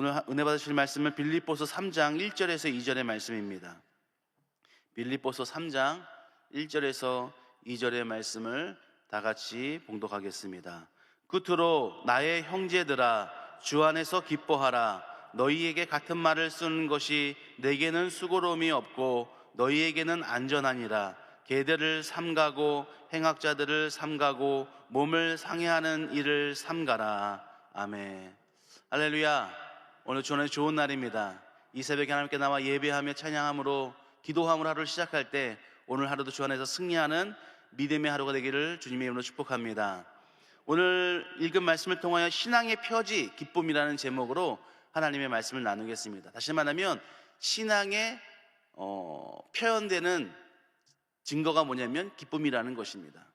오늘 은혜 받으실 말씀은 빌립보서 3장 1절에서 2절의 말씀입니다. 빌립보서 3장 1절에서 2절의 말씀을 다 같이 봉독하겠습니다. 끝으로 나의 형제들아, 주 안에서 기뻐하라. 너희에게 같은 말을 쓰는 것이 내게는 수고로움이 없고 너희에게는 안전하니라. 계대를 삼가고 행악자들을 삼가고 몸을 상해하는 일을 삼가라. 아멘. 할렐루야. 오늘 주안의 좋은 날입니다. 이 새벽에 하나님께 나와 예배하며 찬양함으로 기도함으로 하루를 시작할 때 오늘 하루도 주 안에서 승리하는 믿음의 하루가 되기를 주님의 이름으로 축복합니다. 오늘 읽은 말씀을 통하여 신앙의 표지 기쁨이라는 제목으로 하나님의 말씀을 나누겠습니다. 다시 말하면 신앙의 표현되는 증거가 뭐냐면 기쁨이라는 것입니다.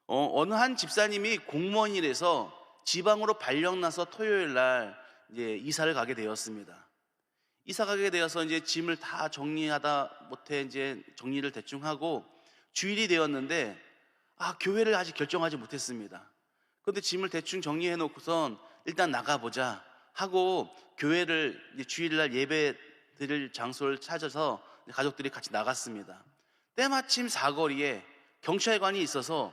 어느 한 집사님이 공무원이라서 지방으로 발령 나서 토요일 날 이제 이사를 가게 되었습니다. 이사 가게 되어서 이제 짐을 다 정리하다 못해 이제 정리를 대충 하고 주일이 되었는데 교회를 아직 결정하지 못했습니다. 그런데 짐을 대충 정리해 놓고선 일단 나가보자 하고 교회를 이제 주일날 예배 드릴 장소를 찾아서 가족들이 같이 나갔습니다. 때마침 사거리에 경찰관이 있어서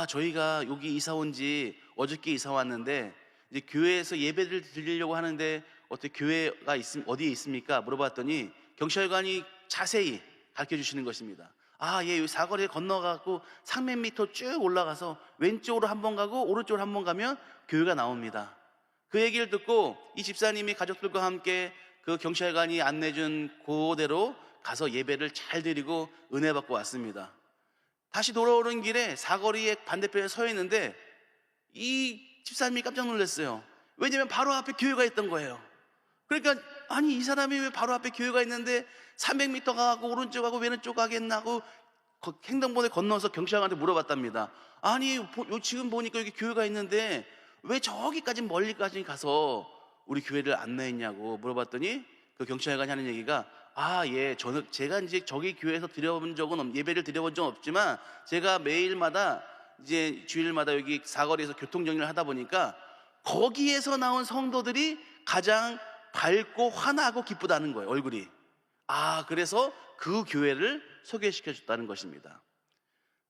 저희가 여기 이사 온 지 어저께 이사 왔는데 이제 교회에서 예배를 드리려고 하는데 어떻게 교회가 어디에 있습니까? 물어봤더니 경찰관이 자세히 가르쳐 주시는 것입니다. 예, 여기 사거리에 건너가고 300m 쭉 올라가서 왼쪽으로 한 번 가고 오른쪽으로 한 번 가면 교회가 나옵니다. 그 얘기를 듣고 이 집사님이 가족들과 함께 그 경찰관이 안내준 그대로 가서 예배를 잘 드리고 은혜 받고 왔습니다. 다시 돌아오는 길에 사거리의 반대편에 서 있는데 이 집사님이 깜짝 놀랐어요. 왜냐면 바로 앞에 교회가 있던 거예요. 그러니까 이 사람이 왜 바로 앞에 교회가 있는데 300m 가고 오른쪽 가고 왼쪽 가겠나고 횡단보도에 건너서 경찰관한테 물어봤답니다. 지금 보니까 여기 교회가 있는데 왜 저기까지 멀리까지 가서 우리 교회를 안내했냐고 물어봤더니 그 경찰관이 하는 얘기가 제가 이제 저기 교회에서 예배를 드려본 적은 없지만 제가 매일마다 이제 주일마다 여기 사거리에서 교통정리를 하다 보니까 거기에서 나온 성도들이 가장 밝고 환하고 기쁘다는 거예요, 얼굴이. 그래서 그 교회를 소개시켜 줬다는 것입니다.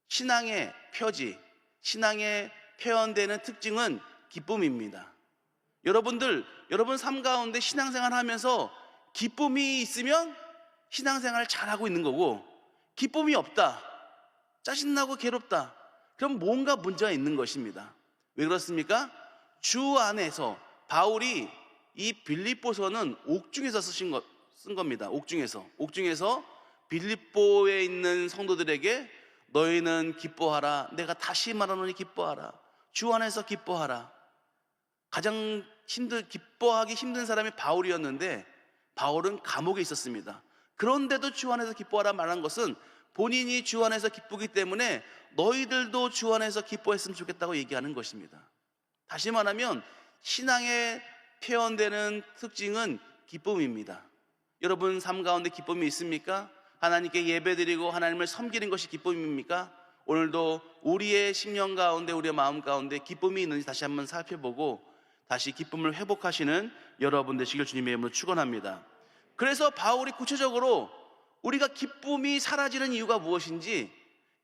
신앙의 표지, 신앙의 표현되는 특징은 기쁨입니다. 여러분 삶 가운데 신앙생활 하면서 기쁨이 있으면 신앙생활을 잘하고 있는 거고, 기쁨이 없다, 짜증나고 괴롭다, 그럼 뭔가 문제가 있는 것입니다. 왜 그렇습니까? 주 안에서 바울이 이 빌립보서는 옥중에서 쓴 겁니다. 옥중에서 빌립보에 있는 성도들에게 너희는 기뻐하라. 내가 다시 말하노니 기뻐하라. 주 안에서 기뻐하라. 가장 기뻐하기 힘든 사람이 바울이었는데 바울은 감옥에 있었습니다. 그런데도 주 안에서 기뻐하라 말한 것은 본인이 주 안에서 기쁘기 때문에 너희들도 주 안에서 기뻐했으면 좋겠다고 얘기하는 것입니다. 다시 말하면 신앙에 표현되는 특징은 기쁨입니다. 여러분 삶 가운데 기쁨이 있습니까? 하나님께 예배드리고 하나님을 섬기는 것이 기쁨입니까? 오늘도 우리의 심령 가운데, 우리의 마음 가운데 기쁨이 있는지 다시 한번 살펴보고 다시 기쁨을 회복하시는 여러분 되시길 주님의 이름으로 축원합니다. 그래서 바울이 구체적으로 우리가 기쁨이 사라지는 이유가 무엇인지,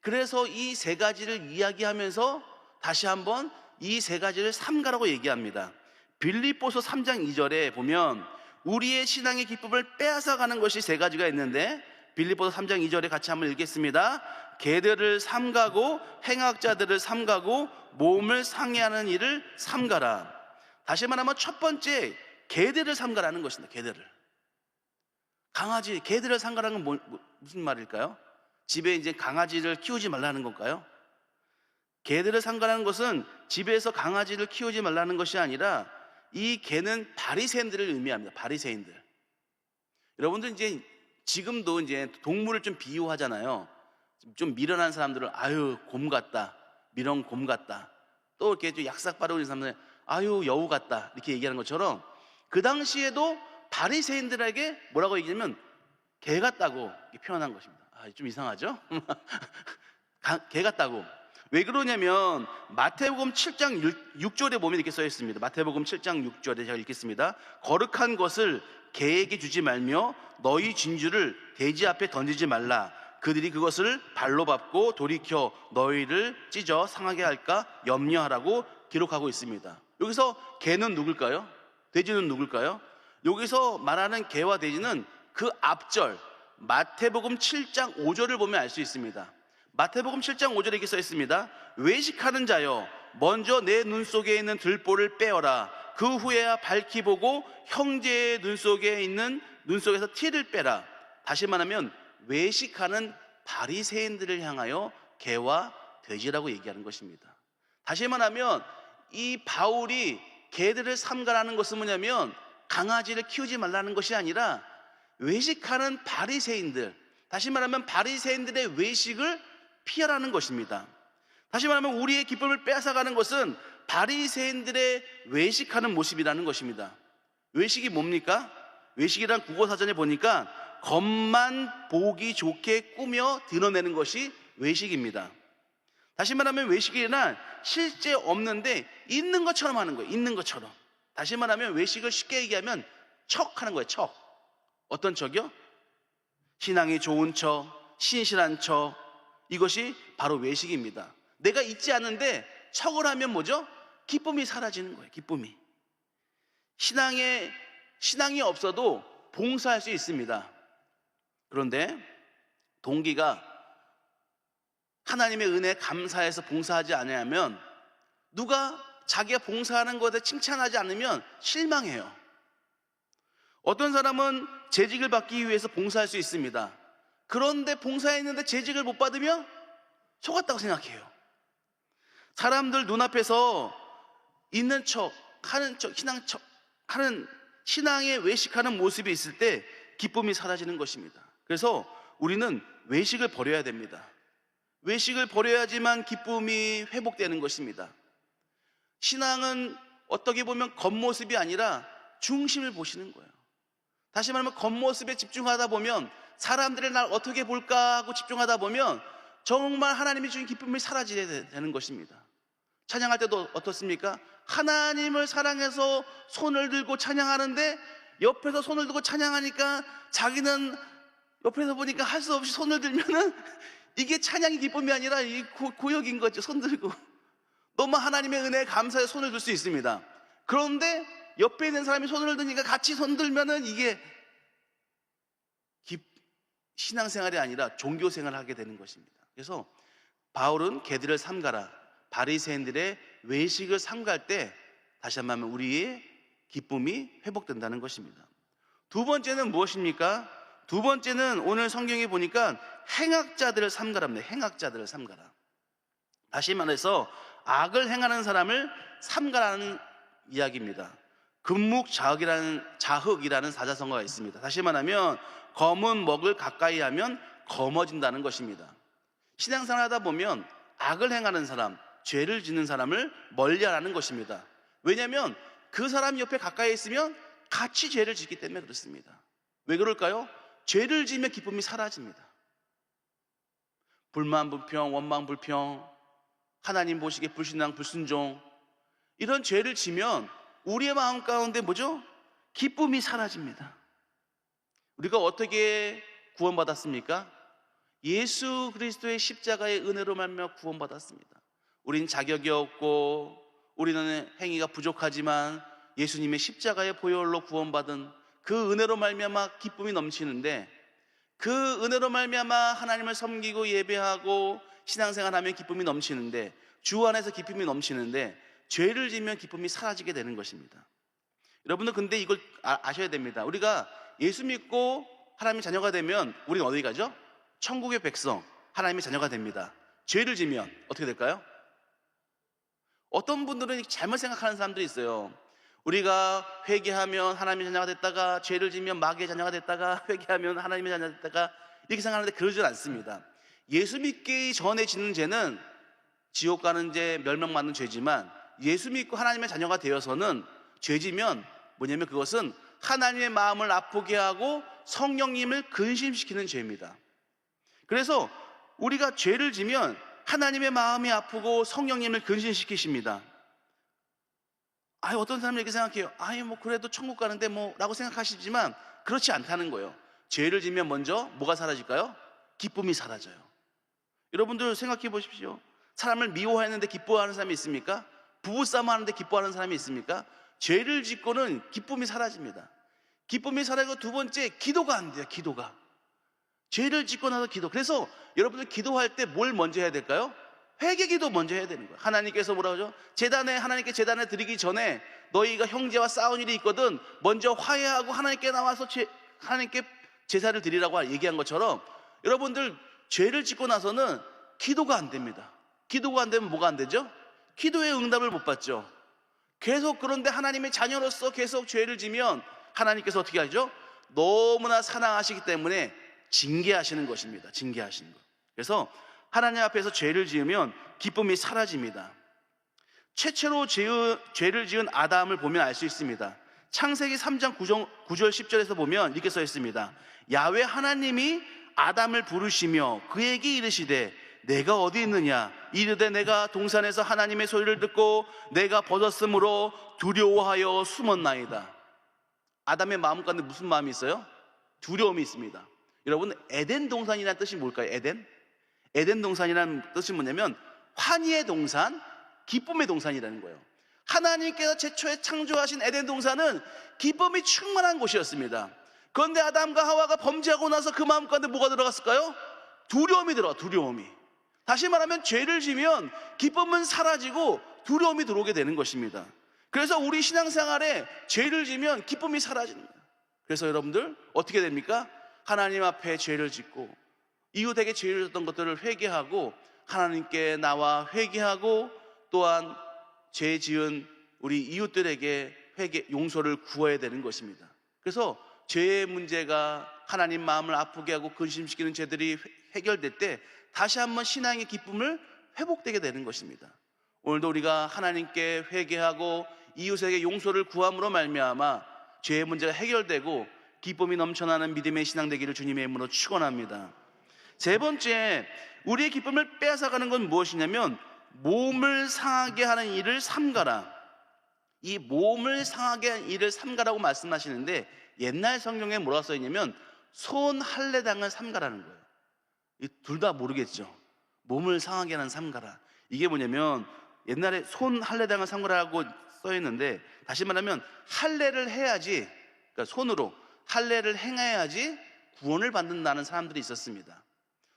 그래서 이 세 가지를 이야기하면서 다시 한번 이 세 가지를 삼가라고 얘기합니다. 빌립보서 3장 2절에 보면 우리의 신앙의 기쁨을 빼앗아가는 것이 세 가지가 있는데, 빌립보서 3장 2절에 같이 한번 읽겠습니다. 계대를 삼가고 행악자들을 삼가고 몸을 상해하는 일을 삼가라. 다시 말하면 첫 번째, 계대를 삼가라는 것입니다. 계대를 삼가라는 건 무슨 말일까요? 집에 이제 강아지를 키우지 말라는 건가요? 개들을 삼가라는 것은 집에서 강아지를 키우지 말라는 것이 아니라 이 개는 바리새인들을 의미합니다. 바리새인들. 여러분들 이제 지금도 이제 동물을 좀 비유하잖아요. 좀 미련한 사람들은 곰 같다, 미련 곰 같다. 또 이렇게 좀 약삭 빠르고 있는 사람들은 여우 같다, 이렇게 얘기하는 것처럼 그 당시에도 바리새인들에게 뭐라고 얘기하면 개 같다고 표현한 것입니다. 좀 이상하죠? 개 같다고. 왜 그러냐면 마태복음 7장 6절에 보면 이렇게 써 있습니다. 마태복음 7장 6절에 제가 읽겠습니다. 거룩한 것을 개에게 주지 말며 너희 진주를 돼지 앞에 던지지 말라. 그들이 그것을 발로 밟고 돌이켜 너희를 찢어 상하게 할까 염려하라고 기록하고 있습니다. 여기서 개는 누굴까요? 돼지는 누굴까요? 여기서 말하는 개와 돼지는 그 앞절 마태복음 7장 5절을 보면 알 수 있습니다. 마태복음 7장 5절에 이렇게 써 있습니다. 외식하는 자여 먼저 내 눈 속에 있는 들보를 빼어라. 그 후에야 밝히 보고 형제의 눈 속에 있는 눈 속에서 티를 빼라. 다시 말하면 외식하는 바리새인들을 향하여 개와 돼지라고 얘기하는 것입니다. 다시 말하면 이 바울이 개들을 삼가라는 것은 뭐냐면 강아지를 키우지 말라는 것이 아니라 외식하는 바리새인들, 다시 말하면 바리새인들의 외식을 피하라는 것입니다. 다시 말하면 우리의 기쁨을 빼앗아가는 것은 바리새인들의 외식하는 모습이라는 것입니다. 외식이 뭡니까? 외식이란 국어사전에 보니까 겉만 보기 좋게 꾸며 드러내는 것이 외식입니다. 다시 말하면 외식이란 실제 없는데 있는 것처럼 하는 거예요. 있는 것처럼. 다시 말하면 외식을 쉽게 얘기하면 척하는 거예요. 척. 어떤 척이요? 신앙이 좋은 척, 신실한 척. 이것이 바로 외식입니다. 내가 있지 않은데 척을 하면 뭐죠? 기쁨이 사라지는 거예요. 기쁨이. 신앙이 없어도 봉사할 수 있습니다. 그런데 동기가 하나님의 은혜에 감사해서 봉사하지 않으면, 누가 자기가 봉사하는 것에 칭찬하지 않으면 실망해요. 어떤 사람은 재직을 받기 위해서 봉사할 수 있습니다. 그런데 봉사했는데 재직을 못 받으면 속았다고 생각해요. 사람들 눈앞에서 있는 척, 하는 척, 하는 신앙에 외식하는 모습이 있을 때 기쁨이 사라지는 것입니다. 그래서 우리는 외식을 버려야 됩니다. 외식을 버려야지만 기쁨이 회복되는 것입니다. 신앙은 어떻게 보면 겉모습이 아니라 중심을 보시는 거예요. 다시 말하면 겉모습에 집중하다 보면, 사람들이 날 어떻게 볼까 하고 집중하다 보면 정말 하나님이 주신 기쁨이 사라지게 되는 것입니다. 찬양할 때도 어떻습니까? 하나님을 사랑해서 손을 들고 찬양하는데 옆에서 손을 들고 찬양하니까 자기는 옆에서 보니까 할 수 없이 손을 들면은 이게 찬양이 기쁨이 아니라 이 고역인 거죠. 손 들고 너무 하나님의 은혜에 감사해 손을 들 수 있습니다. 그런데 옆에 있는 사람이 손을 드니까 같이 손 들면은 이게 신앙생활이 아니라 종교생활을 하게 되는 것입니다. 그래서 바울은 개들을 삼가라, 바리새인들의 외식을 삼갈 때 다시 한번 하면 우리의 기쁨이 회복된다는 것입니다. 두 번째는 무엇입니까? 두 번째는 오늘 성경에 보니까 행악자들을 삼가랍니다. 행악자들을 삼가라. 다시 말해서 악을 행하는 사람을 삼가라는 이야기입니다. 금묵자흑이라는 사자성어가 있습니다. 다시 말하면 검은 먹을 가까이 하면 검어진다는 것입니다. 신앙생활 하다 보면 악을 행하는 사람, 죄를 짓는 사람을 멀리하라는 것입니다. 왜냐하면 그 사람 옆에 가까이 있으면 같이 죄를 짓기 때문에 그렇습니다. 왜 그럴까요? 죄를 지으면 기쁨이 사라집니다. 불만, 불평, 원망, 불평, 하나님 보시기에 불신앙, 불순종, 이런 죄를 지면 우리의 마음 가운데 뭐죠? 기쁨이 사라집니다. 우리가 어떻게 구원받았습니까? 예수 그리스도의 십자가의 은혜로 말미암아 구원받았습니다. 우린 자격이 없고 우리는 행위가 부족하지만 예수님의 십자가의 보혈로 구원받은 그 은혜로 말미암아 기쁨이 넘치는데, 그 은혜로 말미암아 하나님을 섬기고 예배하고 신앙생활하면 기쁨이 넘치는데, 주 안에서 기쁨이 넘치는데 죄를 지면 기쁨이 사라지게 되는 것입니다. 여러분들 근데 이걸 아셔야 됩니다. 우리가 예수 믿고 하나님의 자녀가 되면 우리는 어디 가죠? 천국의 백성, 하나님의 자녀가 됩니다. 죄를 지면 어떻게 될까요? 어떤 분들은 잘못 생각하는 사람들이 있어요. 우리가 회개하면 하나님의 자녀가 됐다가, 죄를 지면 마귀의 자녀가 됐다가, 회개하면 하나님의 자녀가 됐다가, 이렇게 생각하는데 그러지 않습니다. 예수 믿기 전에 짓는 죄는 지옥 가는 죄, 멸망받는 죄지만, 예수 믿고 하나님의 자녀가 되어서는 죄지면 뭐냐면 그것은 하나님의 마음을 아프게 하고 성령님을 근심시키는 죄입니다. 그래서 우리가 죄를 지면 하나님의 마음이 아프고 성령님을 근신시키십니다. 어떤 사람은 이렇게 생각해요. 뭐 그래도 천국 가는데 라고 생각하시지만 그렇지 않다는 거예요. 죄를 지면 먼저 뭐가 사라질까요? 기쁨이 사라져요. 여러분들 생각해 보십시오. 사람을 미워했는데 기뻐하는 사람이 있습니까? 부부싸움 하는데 기뻐하는 사람이 있습니까? 죄를 짓고는 기쁨이 사라집니다. 기쁨이 사라지고 두 번째, 기도가 안 돼요. 기도가. 죄를 짓고 나서 기도. 그래서 여러분들 기도할 때 뭘 먼저 해야 될까요? 회개기도 먼저 해야 되는 거예요. 하나님께서 뭐라고 하죠? 하나님께 제단에 드리기 전에 너희가 형제와 싸운 일이 있거든 먼저 화해하고 하나님께 나와서 하나님께 제사를 드리라고 얘기한 것처럼 여러분들 죄를 짓고 나서는 기도가 안 됩니다. 기도가 안 되면 뭐가 안 되죠? 기도의 응답을 못 받죠. 계속 그런데 하나님의 자녀로서 계속 죄를 지면 하나님께서 어떻게 하죠? 너무나 사랑하시기 때문에 징계하시는 것입니다. 징계하시는 것. 그래서 하나님 앞에서 죄를 지으면 기쁨이 사라집니다. 최초로 죄를 지은 아담을 보면 알 수 있습니다. 창세기 3장 9절 10절에서 보면 이렇게 써 있습니다. 야훼 하나님이 아담을 부르시며 그에게 이르시되 내가 어디 있느냐? 이르되 내가 동산에서 하나님의 소리를 듣고 내가 벗었으므로 두려워하여 숨었나이다. 아담의 마음 가운데 무슨 마음이 있어요? 두려움이 있습니다. 여러분, 에덴 동산이라는 뜻이 뭘까요? 에덴 동산이라는 뜻이 뭐냐면 환희의 동산, 기쁨의 동산이라는 거예요. 하나님께서 최초에 창조하신 에덴 동산은 기쁨이 충만한 곳이었습니다. 그런데 아담과 하와가 범죄하고 나서 그 마음 가운데 뭐가 들어갔을까요? 두려움이 들어가. 두려움이. 다시 말하면 죄를 지면 기쁨은 사라지고 두려움이 들어오게 되는 것입니다. 그래서 우리 신앙생활에 죄를 지면 기쁨이 사라지는 거예요. 그래서 여러분들 어떻게 됩니까? 하나님 앞에 죄를 짓고 이웃에게 죄를 졌던 것들을 회개하고 하나님께 나와 회개하고 또한 죄 지은 우리 이웃들에게 용서를 구해야 되는 것입니다. 그래서 죄의 문제가 하나님 마음을 아프게 하고 근심시키는 죄들이 해결될 때 다시 한번 신앙의 기쁨을 회복되게 되는 것입니다. 오늘도 우리가 하나님께 회개하고 이웃에게 용서를 구함으로 말미암아 죄의 문제가 해결되고 기쁨이 넘쳐나는 믿음의 신앙 되기를 주님의 이름으로 축원합니다. 세 번째, 우리의 기쁨을 빼앗아가는 건 무엇이냐면 몸을 상하게 하는 일을 삼가라. 이 몸을 상하게 하는 일을 삼가라고 말씀하시는데 옛날 성경에 뭐라고 써있냐면 손 할례당을 삼가라는 거예요. 둘 다 모르겠죠. 몸을 상하게 하는 삼가라. 이게 뭐냐면 옛날에 손 할례당을 삼가라고 써있는데 다시 말하면 할례를 해야지, 그러니까 손으로 할례를 행해야지 구원을 받는다는 사람들이 있었습니다.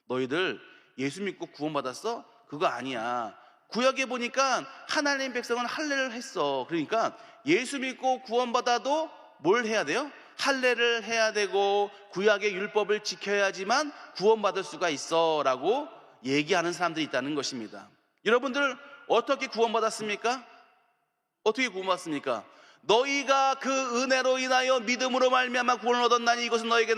너희들 예수 믿고 구원받았어? 그거 아니야. 구약에 보니까 하나님 백성은 할례를 했어. 그러니까 예수 믿고 구원받아도 뭘 해야 돼요? 할례를 해야 되고 구약의 율법을 지켜야지만 구원받을 수가 있어 라고 얘기하는 사람들이 있다는 것입니다. 여러분들 어떻게 구원받았습니까? 어떻게 구원받습니까? 너희가 그 은혜로 인하여 믿음으로 말미암아 구원을 얻었나니 이것은 너에게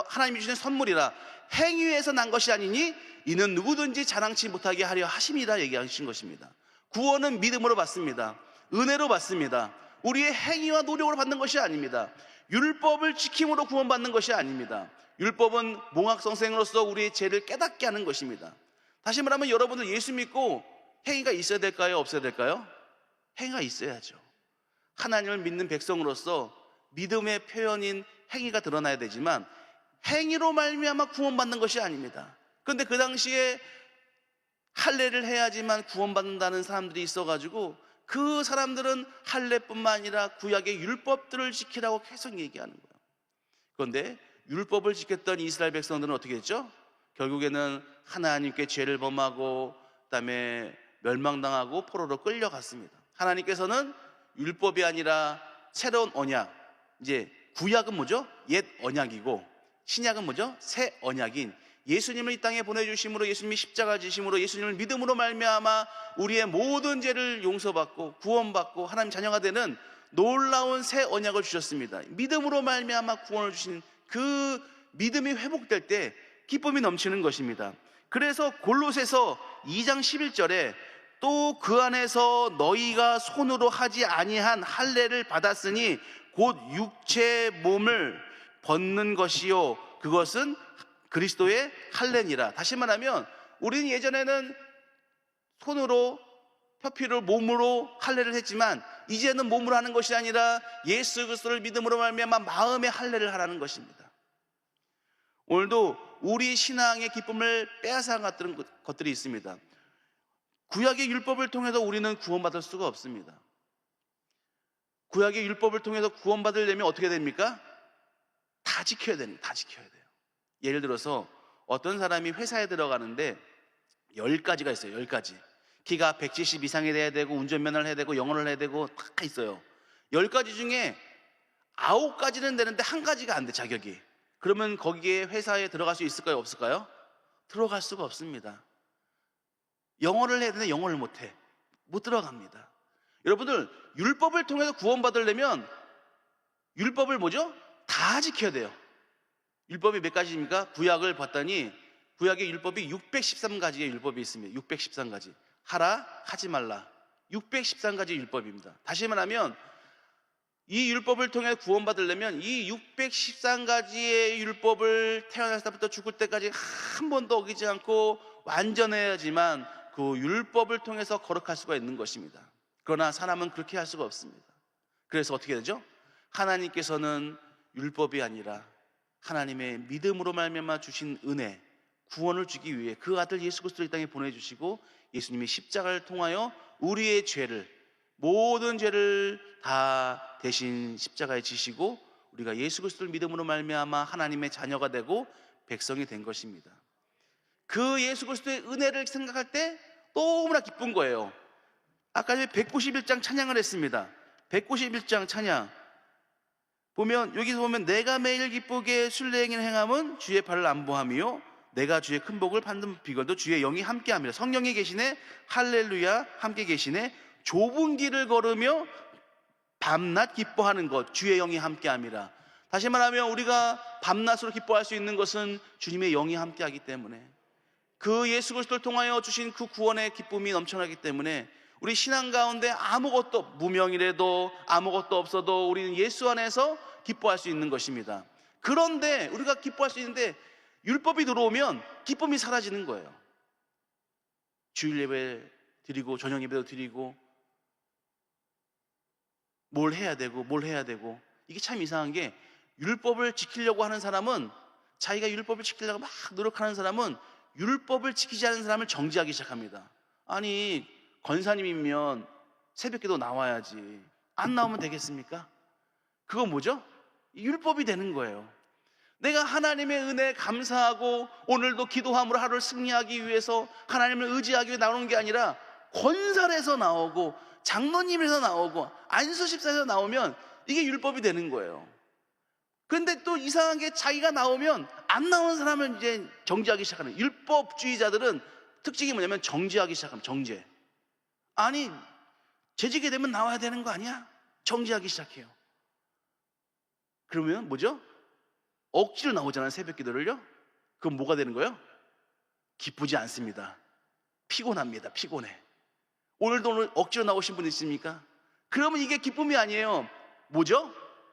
하나님이 주신 선물이라. 행위에서 난 것이 아니니 이는 누구든지 자랑치 못하게 하려 하심이라 얘기하신 것입니다. 구원은 믿음으로 받습니다. 은혜로 받습니다. 우리의 행위와 노력으로 받는 것이 아닙니다. 율법을 지킴으로 구원받는 것이 아닙니다. 율법은 몽학성생으로서 우리의 죄를 깨닫게 하는 것입니다. 다시 말하면 여러분들 예수 믿고 행위가 있어야 될까요? 없어야 될까요? 행위가 있어야죠. 하나님을 믿는 백성으로서 믿음의 표현인 행위가 드러나야 되지만 행위로 말미암아 구원받는 것이 아닙니다. 그런데 그 당시에 할례를 해야지만 구원받는다는 사람들이 있어가지고 그 사람들은 할례뿐만 아니라 구약의 율법들을 지키라고 계속 얘기하는 거예요. 그런데 율법을 지켰던 이스라엘 백성들은 어떻게 했죠? 결국에는 하나님께 죄를 범하고 그다음에 멸망당하고 포로로 끌려갔습니다. 하나님께서는 율법이 아니라 새로운 언약, 이제 구약은 뭐죠? 옛 언약이고 신약은 뭐죠? 새 언약인 예수님을 이 땅에 보내주심으로, 예수님이 십자가 지심으로, 예수님을 믿음으로 말미암아 우리의 모든 죄를 용서받고 구원받고 하나님 자녀가 되는 놀라운 새 언약을 주셨습니다. 믿음으로 말미암아 구원을 주신 그 믿음이 회복될 때 기쁨이 넘치는 것입니다. 그래서 골로새서 2장 11절에 또 그 안에서 너희가 손으로 하지 아니한 할례를 받았으니 곧 육체의 몸을 벗는 것이요 그것은 그리스도의 할례니라. 다시 말하면 우리는 예전에는 손으로 표피를 몸으로 할례를 했지만 이제는 몸으로 하는 것이 아니라 예수 그리스도를 믿음으로 말미암아 마음의 할례를 하라는 것입니다. 오늘도 우리 신앙의 기쁨을 빼앗아갔던 것들이 있습니다. 구약의 율법을 통해서 우리는 구원받을 수가 없습니다. 구약의 율법을 통해서 구원받으려면 어떻게 됩니까? 다 지켜야 됩니다. 다 지켜야 돼요. 예를 들어서 어떤 사람이 회사에 들어가는데 10가지가 있어요. 10가지. 키가 170 이상이 돼야 되고 운전면허를 해야 되고 영어를 해야 되고 다 있어요. 10가지 중에 9가지는 되는데 1가지가 안 돼, 자격이. 그러면 거기에 회사에 들어갈 수 있을까요? 없을까요? 들어갈 수가 없습니다. 영어를 해야 되는데 영어를 못해. 못 들어갑니다. 여러분들, 율법을 통해서 구원받으려면 율법을 뭐죠? 다 지켜야 돼요. 율법이 몇 가지입니까? 구약을 봤더니 구약의 율법이 613가지의 율법이 있습니다. 613가지. 하라, 하지 말라. 613가지 율법입니다. 다시 말하면 이 율법을 통해 구원받으려면 이 613가지의 율법을 태어날 때부터 죽을 때까지 한 번도 어기지 않고 완전해야지만 그 율법을 통해서 거룩할 수가 있는 것입니다. 그러나 사람은 그렇게 할 수가 없습니다. 그래서 어떻게 되죠? 하나님께서는 율법이 아니라 하나님의 믿음으로 말미암아 주신 은혜, 구원을 주기 위해 그 아들 예수 그리스도를 이 땅에 보내주시고 예수님이 십자가를 통하여 우리의 죄를, 모든 죄를 다 대신 십자가에 지시고 우리가 예수 그리스도를 믿음으로 말미암아 하나님의 자녀가 되고 백성이 된 것입니다. 그 예수 그리스도의 은혜를 생각할 때 너무나 기쁜 거예요. 아까 191장 찬양을 했습니다. 191장 찬양 보면, 여기서 보면 내가 매일 기쁘게 순례행위를 행함은 주의 팔을 안보함이요 내가 주의 큰 복을 받는 비결도 주의 영이 함께함이라. 성령이 계시네, 할렐루야, 함께 계시네. 좁은 길을 걸으며 밤낮 기뻐하는 것, 주의 영이 함께함이라. 다시 말하면 우리가 밤낮으로 기뻐할 수 있는 것은 주님의 영이 함께하기 때문에, 그 예수 그리스도를 통하여 주신 그 구원의 기쁨이 넘쳐나기 때문에 우리 신앙 가운데 아무것도, 무명이라도 아무것도 없어도 우리는 예수 안에서 기뻐할 수 있는 것입니다. 그런데 우리가 기뻐할 수 있는데 율법이 들어오면 기쁨이 사라지는 거예요. 주일 예배 드리고 저녁 예배도 드리고 뭘 해야 되고 이게 참 이상한 게, 율법을 지키려고 하는 사람은, 자기가 율법을 지키려고 막 노력하는 사람은 율법을 지키지 않는 사람을 정죄하기 시작합니다. 아니, 권사님이면 새벽기도 나와야지. 안 나오면 되겠습니까? 그건 뭐죠? 율법이 되는 거예요. 내가 하나님의 은혜에 감사하고 오늘도 기도함으로 하루를 승리하기 위해서 하나님을 의지하기 위해 나오는 게 아니라 권사에서 나오고 장로님에서 나오고 안수집사에서 나오면 이게 율법이 되는 거예요. 그런데 또 이상한 게, 자기가 나오면 안 나오는 사람은 이제 정죄하기 시작하는 거예요. 율법주의자들은 특징이 뭐냐면 정죄하기 시작합니다. 정죄. 아니, 재직이 되면 나와야 되는 거 아니야? 정죄하기 시작해요. 그러면 뭐죠? 억지로 나오잖아요, 새벽 기도를요. 그럼 뭐가 되는 거예요? 기쁘지 않습니다. 피곤합니다. 피곤해. 오늘 억지로 나오신 분 있습니까? 그러면 이게 기쁨이 아니에요. 뭐죠?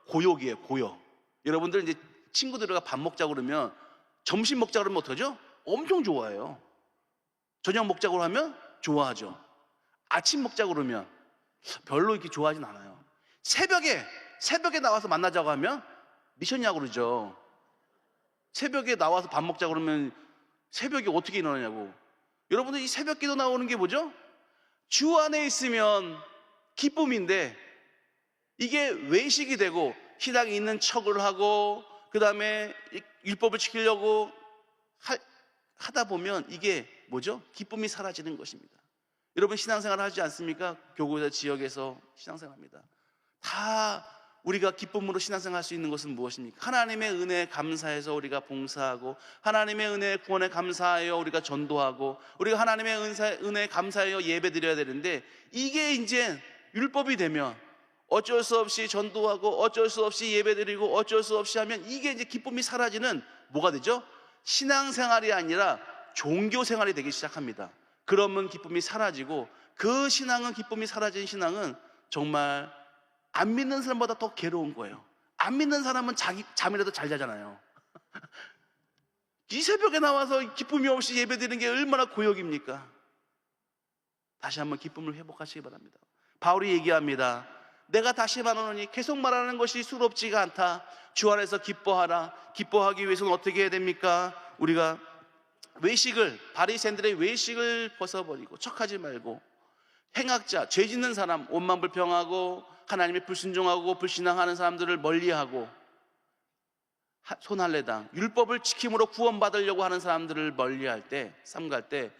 고욕이에요. 고욕. 여러분들 이제 친구들과 밥 먹자고 그러면, 점심 먹자고 그러면 어떡하죠? 엄청 좋아해요. 저녁 먹자고 하면 좋아하죠. 아침 먹자고 그러면 별로 이렇게 좋아하진 않아요. 새벽에 나와서 만나자고 하면 미쳤냐고 그러죠. 새벽에 나와서 밥 먹자고 그러면 새벽에 어떻게 일어나냐고. 여러분들, 이 새벽 기도 나오는 게 뭐죠? 주 안에 있으면 기쁨인데 이게 외식이 되고 신앙이 있는 척을 하고 그 다음에 율법을 지키려고 하다 보면 이게 뭐죠? 기쁨이 사라지는 것입니다. 여러분, 신앙생활 하지 않습니까? 교구에서, 지역에서 신앙생활합니다. 다 우리가 기쁨으로 신앙생활 할 수 있는 것은 무엇입니까? 하나님의 은혜에 감사해서 우리가 봉사하고, 하나님의 은혜에 구원에 감사하여 우리가 전도하고, 우리가 하나님의 은혜에 감사하여 예배 드려야 되는데, 이게 이제 율법이 되면 어쩔 수 없이 전도하고 어쩔 수 없이 예배 드리고 어쩔 수 없이 하면 이게 이제 기쁨이 사라지는, 뭐가 되죠? 신앙생활이 아니라 종교생활이 되기 시작합니다. 그러면 기쁨이 사라지고, 그 신앙은, 기쁨이 사라진 신앙은 정말 안 믿는 사람보다 더 괴로운 거예요. 안 믿는 사람은 잠이라도 잘 자잖아요. 이 새벽에 나와서 기쁨이 없이 예배드리는 게 얼마나 고역입니까? 다시 한번 기쁨을 회복하시기 바랍니다. 바울이 얘기합니다. 내가 다시 말하노니 계속 말하는 것이 수롭지가 않다. 주 안에서 기뻐하라. 기뻐하기 위해서는 어떻게 해야 됩니까? 우리가 외식을, 바리새인들의 외식을 벗어버리고 척하지 말고, 행악자, 죄 짓는 사람, 옷만 불평하고 하나님의 불순종하고 불신앙하는 사람들을 멀리하고, 손할례당, 율법을 지킴으로 구원받으려고 하는 사람들을 멀리할 때, 삼갈 때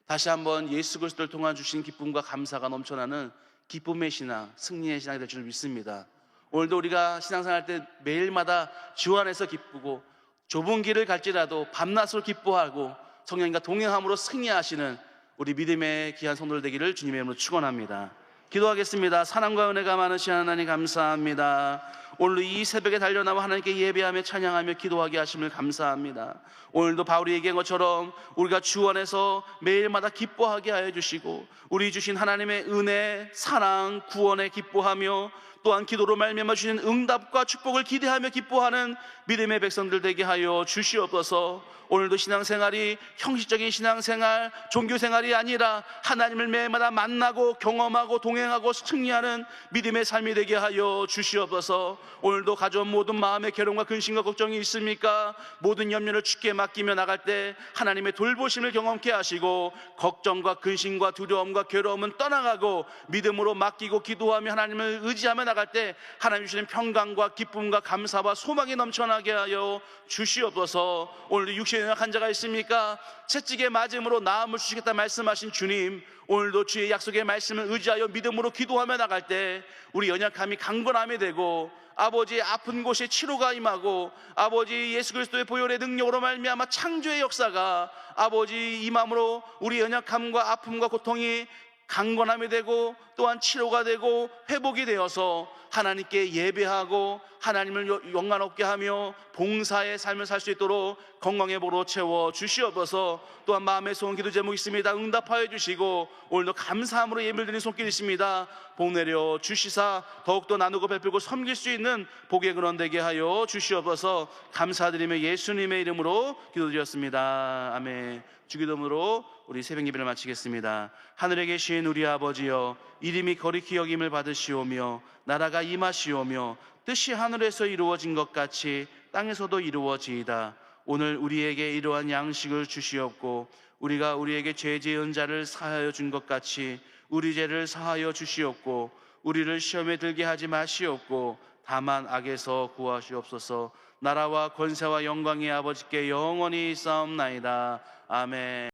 다시 한번 예수 그리스도를 통한 주신 기쁨과 감사가 넘쳐나는 기쁨의 신앙, 승리의 신앙이 될 줄 믿습니다. 오늘도 우리가 신앙생활 할 때 매일마다 주 안에서 기쁘고, 좁은 길을 갈지라도 밤낮으로 기뻐하고 성령님과 동행함으로 승리하시는 우리 믿음의 귀한 성도들 되기를 주님의 이름으로 축원합니다. 기도하겠습니다. 사랑과 은혜가 많으신 하나님 감사합니다. 오늘 이 새벽에 달려나와 하나님께 예배하며 찬양하며 기도하게 하심을 감사합니다. 오늘도 바울이 얘기한 것처럼 우리가 주 안에서 매일마다 기뻐하게 하여 주시고, 우리 주신 하나님의 은혜, 사랑, 구원에 기뻐하며, 또한 기도로 말미암아 주신 응답과 축복을 기대하며 기뻐하는 믿음의 백성들 되게 하여 주시옵소서. 오늘도 신앙생활이 형식적인 신앙생활, 종교생활이 아니라 하나님을 매일마다 만나고 경험하고 동행하고 승리하는 믿음의 삶이 되게 하여 주시옵소서. 오늘도 가져온 모든 마음의 괴로움과 근심과 걱정이 있습니까? 모든 염려를 주께 맡기며 나갈 때 하나님의 돌보심을 경험케 하시고, 걱정과 근심과 두려움과 괴로움은 떠나가고 믿음으로 맡기고 기도하며 하나님을 의지하며 나갈 때 하나님 주시는 평강과 기쁨과 감사와 소망이 넘쳐나게 하여 주시옵소서. 오늘도 육신의 연약한 자가 있습니까? 채찍에 맞음으로 나음을 주시겠다 말씀하신 주님, 오늘도 주의 약속의 말씀을 의지하여 믿음으로 기도하며 나갈 때 우리 연약함이 강건함이 되고, 아버지의 아픈 곳에 치료가 임하고, 아버지 예수 그리스도의 보혈의 능력으로 말미암아 창조의 역사가 아버지 임함으로 우리 연약함과 아픔과 고통이 강건함이 되고, 또한 치료가 되고 회복이 되어서 하나님께 예배하고 하나님을 영광 얻게 하며 봉사의 삶을 살 수 있도록 건강의 보로 채워 주시옵소서. 또한 마음의 소원 기도 제목이 있습니다. 응답하여 주시고, 오늘도 감사함으로 예물 드리는 손길 있습니다. 복 내려 주시사 더욱더 나누고 베풀고 섬길 수 있는 복의 근원 되게 하여 주시옵소서. 감사드리며 예수님의 이름으로 기도드렸습니다. 아멘. 주기도문으로 우리 새벽 예배를 마치겠습니다. 하늘에 계신 우리 아버지여, 이름이 거룩히 여김을 받으시오며 나라가 임하시오며 뜻이 하늘에서 이루어진 것 같이 땅에서도 이루어지이다. 오늘 우리에게 이러한 양식을 주시옵고, 우리가 우리에게 죄 지은 자를 사하여 준 것 같이 우리 죄를 사하여 주시옵고, 우리를 시험에 들게 하지 마시옵고 다만 악에서 구하시옵소서. 나라와 권세와 영광이 아버지께 영원히 있사옵나이다. 아멘.